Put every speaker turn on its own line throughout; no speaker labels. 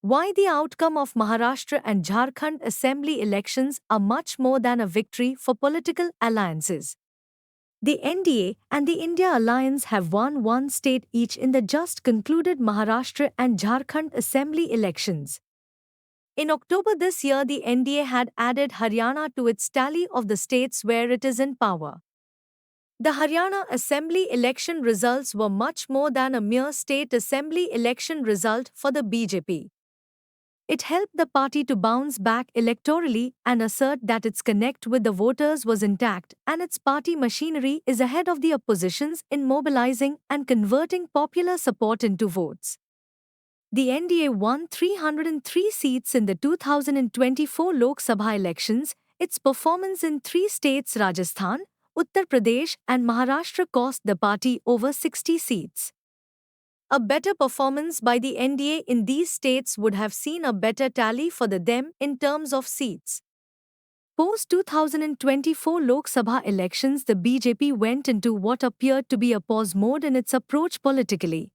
Why the outcome of Maharashtra and Jharkhand assembly elections are much more than a victory for political alliances. The NDA and the India Alliance have won one state each in the just concluded Maharashtra and Jharkhand assembly elections. In October this year, the NDA had added Haryana to its tally of the states where it is in power. The Haryana Assembly election results were much more than a mere state assembly election result for the BJP. It helped the party to bounce back electorally and assert that its connect with the voters was intact and its party machinery is ahead of the oppositions in mobilizing and converting popular support into votes. The NDA won 303 seats in the 2024 Lok Sabha elections. Its performance in three states, Rajasthan, Uttar Pradesh, and Maharashtra, cost the party over 60 seats. A better performance by the NDA in these states would have seen a better tally for them in terms of seats. Post 2024 Lok Sabha elections, the BJP went into what appeared to be a pause mode in its approach politically.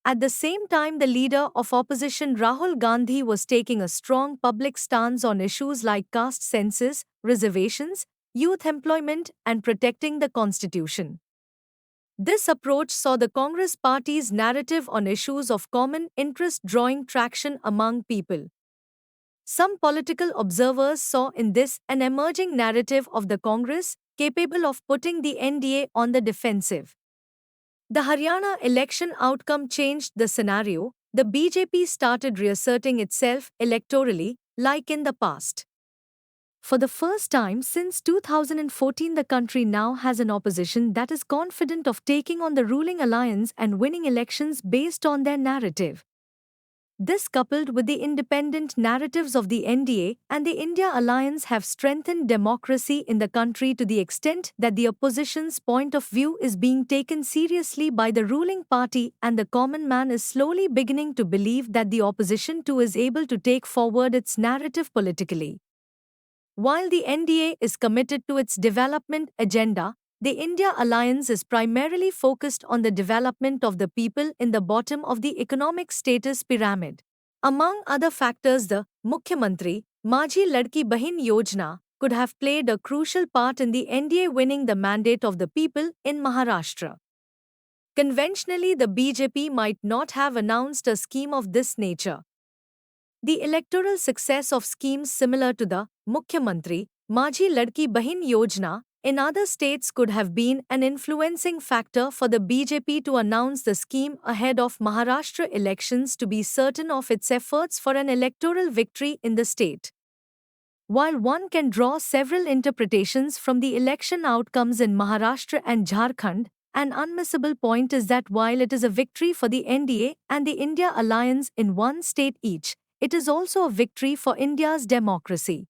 At the same time, the leader of opposition Rahul Gandhi was taking a strong public stance on issues like caste census, reservations, youth employment, and protecting the constitution. This approach saw the Congress party's narrative on issues of common interest drawing traction among people. Some political observers saw in this an emerging narrative of the Congress capable of putting the NDA on the defensive. The Haryana election outcome changed the scenario. The BJP started reasserting itself electorally, like in the past. For the first time since 2014, the country now has an opposition that is confident of taking on the ruling alliance and winning elections based on their narrative. This, coupled with the independent narratives of the NDA and the India Alliance, have strengthened democracy in the country to the extent that the opposition's point of view is being taken seriously by the ruling party, and the common man is slowly beginning to believe that the opposition too is able to take forward its narrative politically. While the NDA is committed to its development agenda, the India Alliance is primarily focused on the development of the people in the bottom of the economic status pyramid. Among other factors, the Mukhyamantri Majhi Ladki Bahin Yojana could have played a crucial part in the NDA winning the mandate of the people in Maharashtra. Conventionally, the BJP might not have announced a scheme of this nature. The electoral success of schemes similar to the Mukhyamantri Majhi Ladki Bahin Yojana in other states could have been an influencing factor for the BJP to announce the scheme ahead of Maharashtra elections to be certain of its efforts for an electoral victory in the state. While one can draw several interpretations from the election outcomes in Maharashtra and Jharkhand, an unmissable point is that while it is a victory for the NDA and the India Alliance in one state each, it is also a victory for India's democracy.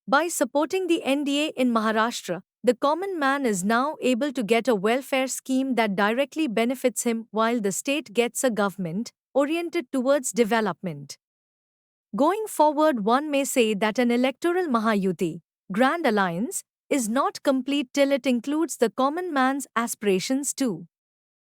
By supporting the NDA in Maharashtra, the common man is now able to get a welfare scheme that directly benefits him while the state gets a government oriented towards development. Going forward, one may say that an electoral Mahayuti, Grand Alliance, is not complete till it includes the common man's aspirations too.